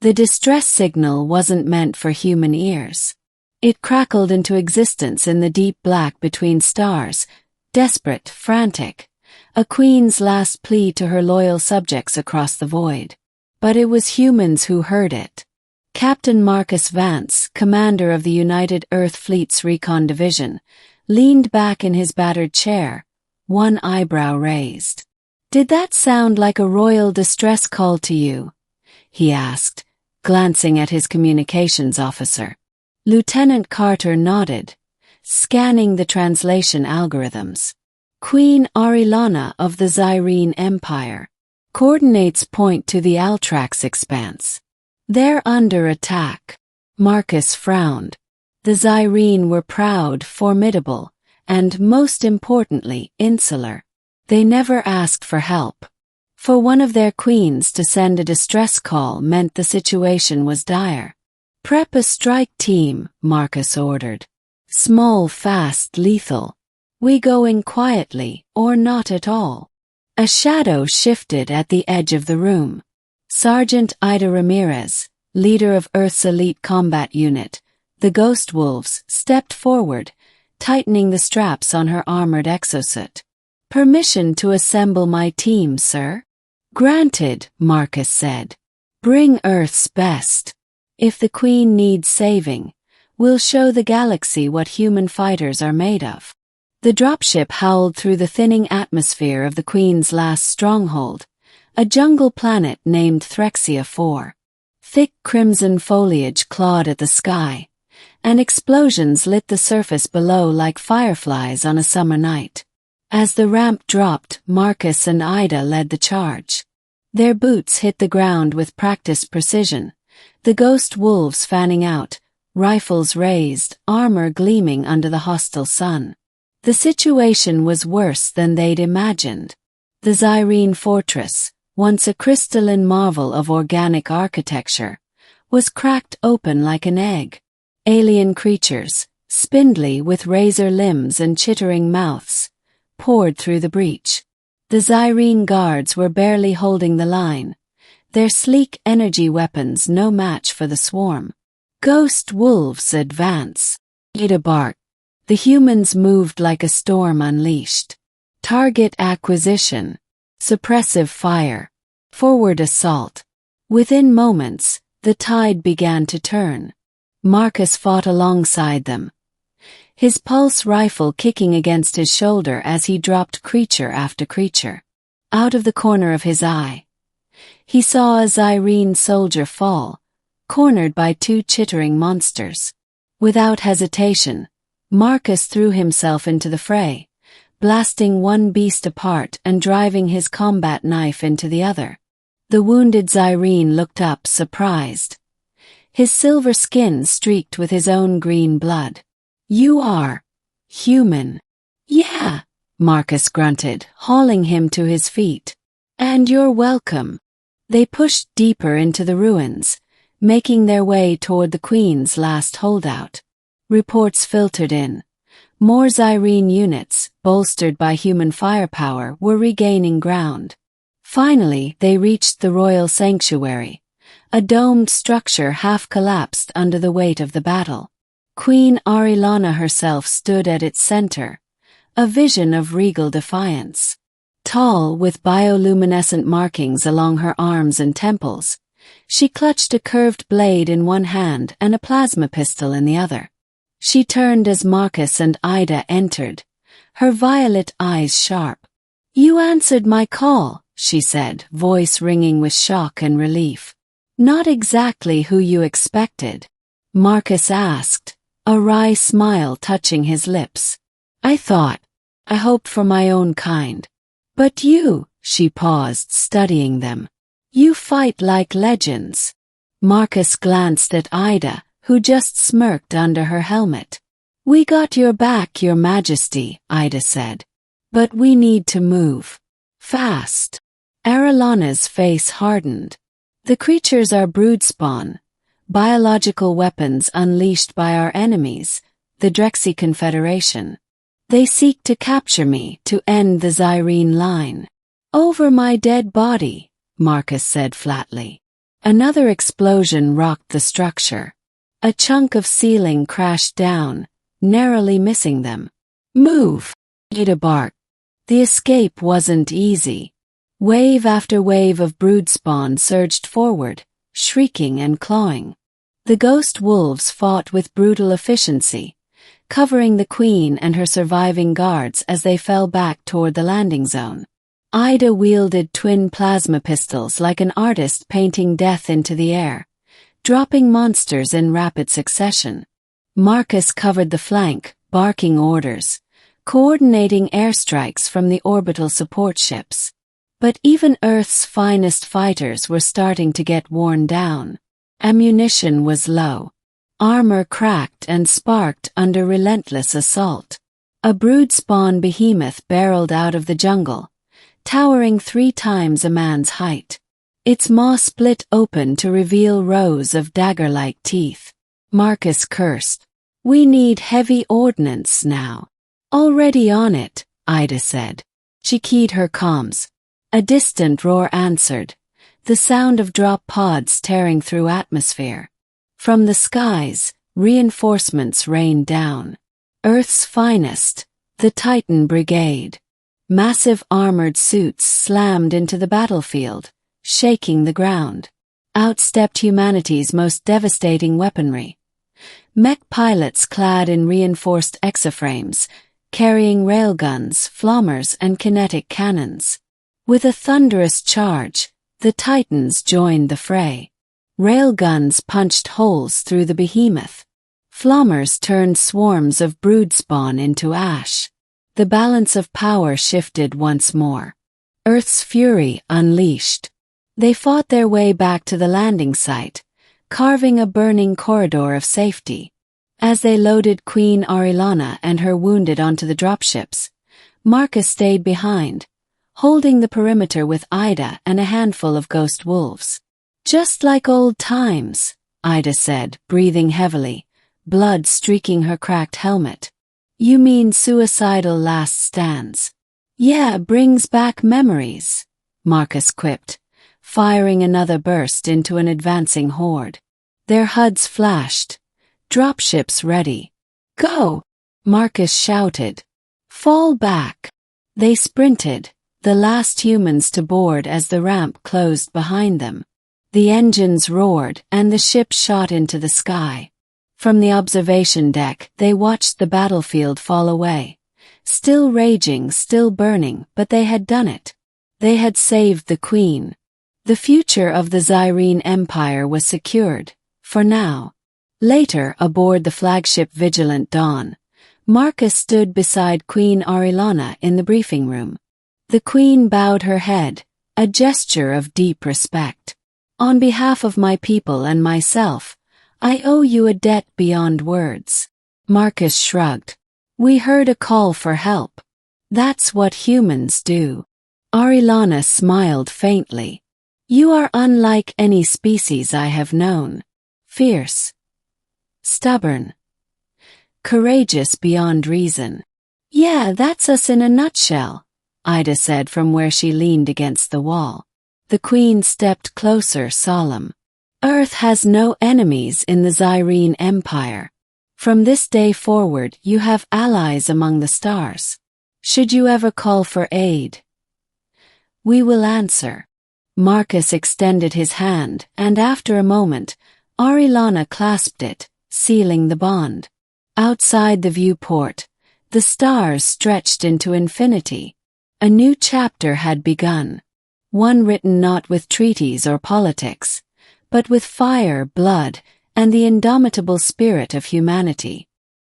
The distress signal wasn't meant for human ears. It crackled into existence in the deep black between stars, desperate, frantic, a queen's last plea to her loyal subjects across the void. But it was humans who heard it. Captain Marcus Vance, commander of the United Earth Fleet's Recon Division, leaned back in his battered chair, one eyebrow raised. "Did that sound like a royal distress call to you?" he asked, glancing at his communications officer. Lieutenant Carter nodded, scanning the translation algorithms. "Queen Arilana of the Zyrene Empire. Coordinates point to the Altrax expanse. They're under attack." Marcus frowned. The Zyrene were proud, formidable, and most importantly, insular. They never asked for help. For one of their queens to send a distress call meant the situation was dire. "Prep a strike team," Marcus ordered. "Small, fast, lethal. We go in quietly, or not at all." A shadow shifted at the edge of the room. Sergeant Ida Ramirez, leader of Earth's elite combat unit, the Ghost Wolves, stepped forward, tightening the straps on her armored exosuit. "Permission to assemble my team, sir?" "Granted," Marcus said. "Bring Earth's best. If the Queen needs saving, we'll show the galaxy what human fighters are made of." The dropship howled through the thinning atmosphere of the Queen's last stronghold, a jungle planet named Threxia 4. Thick crimson foliage clawed at the sky, and explosions lit the surface below like fireflies on a summer night. As the ramp dropped, Marcus and Ida led the charge. Their boots hit the ground with practiced precision, the Ghost Wolves fanning out, rifles raised, armor gleaming under the hostile sun. The situation was worse than they'd imagined. The Zyrene fortress, once a crystalline marvel of organic architecture, was cracked open like an egg. Alien creatures, spindly with razor limbs and chittering mouths, poured through the breach. The Zyrene guards were barely holding the line, their sleek energy weapons no match for the swarm. "Ghost Wolves advance," Ida barked. The humans moved like a storm unleashed. Target acquisition, suppressive fire, forward assault. Within moments, the tide began to turn. Marcus fought alongside them, his pulse rifle kicking against his shoulder as he dropped creature after creature. Out of the corner of his eye, he saw a Zyrene soldier fall, cornered by two chittering monsters. Without hesitation, Marcus threw himself into the fray, blasting one beast apart and driving his combat knife into the other. The wounded Zyrene looked up, surprised, his silver skin streaked with his own green blood. "You are human." "Yeah," Marcus grunted, hauling him to his feet. "And you're welcome." They pushed deeper into the ruins, making their way toward the Queen's last holdout. Reports filtered in. More Zyrene units, bolstered by human firepower, were regaining ground. Finally, they reached the royal sanctuary, a domed structure half-collapsed under the weight of the battle. Queen Arilana herself stood at its center, a vision of regal defiance. Tall, with bioluminescent markings along her arms and temples, she clutched a curved blade in one hand and a plasma pistol in the other. She turned as Marcus and Ida entered, her violet eyes sharp. "You answered my call," she said, voice ringing with shock and relief. "Not exactly who you expected," Marcus asked, a wry smile touching his lips. I hoped for my own kind. But you," she paused, studying them. "You fight like legends." Marcus glanced at Ida, who just smirked under her helmet. "We got your back, Your Majesty," Ida said. "But we need to move. Fast." Arilana's face hardened. "The creatures are brood spawn, biological weapons unleashed by our enemies, the Drexy Confederation. They seek to capture me to end the Zyrene line." "Over my dead body," Marcus said flatly. Another explosion rocked the structure. A chunk of ceiling crashed down, narrowly missing them. "Move!" Ada barked. The escape wasn't easy. Wave after wave of brood spawn surged forward, shrieking and clawing. The ghost wolves fought with brutal efficiency, covering the queen and her surviving guards as they fell back toward the landing zone. Ida wielded twin plasma pistols like an artist painting death into the air, dropping monsters in rapid succession. Marcus covered the flank, barking orders, coordinating airstrikes from the orbital support ships. But even Earth's finest fighters were starting to get worn down. Ammunition was low. Armor cracked and sparked under relentless assault. A brood spawn behemoth barreled out of the jungle, towering 3 times a man's height. Its maw split open to reveal rows of dagger-like teeth. Marcus cursed. "We need heavy ordnance now." "Already on it," Ida said. She keyed her comms. A distant roar answered, the sound of drop pods tearing through atmosphere. From the skies, reinforcements rained down. Earth's finest, the Titan Brigade. Massive armored suits slammed into the battlefield, shaking the ground. Out stepped humanity's most devastating weaponry. Mech pilots clad in reinforced exaframes, carrying railguns, flommers, and kinetic cannons. With a thunderous charge, the Titans joined the fray. Railguns punched holes through the behemoth. Flommers turned swarms of brood spawn into ash. The balance of power shifted once more. Earth's fury unleashed. They fought their way back to the landing site, carving a burning corridor of safety. As they loaded Queen Arilana and her wounded onto the dropships, Marcus stayed behind, holding the perimeter with Ida and a handful of ghost wolves. "Just like old times," Ida said, breathing heavily, blood streaking her cracked helmet. "You mean suicidal last stands?" "Yeah, brings back memories," Marcus quipped, firing another burst into an advancing horde. Their HUDs flashed. Dropships ready. "Go!" Marcus shouted. "Fall back!" They sprinted, the last humans to board as the ramp closed behind them. The engines roared and the ship shot into the sky. From the observation deck, they watched the battlefield fall away. Still raging, still burning, but they had done it. They had saved the Queen. The future of the Zyrene Empire was secured, for now. Later, aboard the flagship Vigilant Dawn, Marcus stood beside Queen Arilana in the briefing room. The Queen bowed her head, a gesture of deep respect. "On behalf of my people and myself, I owe you a debt beyond words." Marcus shrugged. "We heard a call for help. That's what humans do." Arilana smiled faintly. "You are unlike any species I have known. Fierce. Stubborn. Courageous beyond reason." "Yeah, that's us in a nutshell," Ida said from where she leaned against the wall. The Queen stepped closer, solemn. "Earth has no enemies in the Zyrene Empire. From this day forward, you have allies among the stars. Should you ever call for aid, we will answer." Marcus extended his hand, and after a moment, Arilana clasped it, sealing the bond. Outside the viewport, the stars stretched into infinity. A new chapter had begun. One written not with treaties or politics, but with fire, blood, and the indomitable spirit of humanity.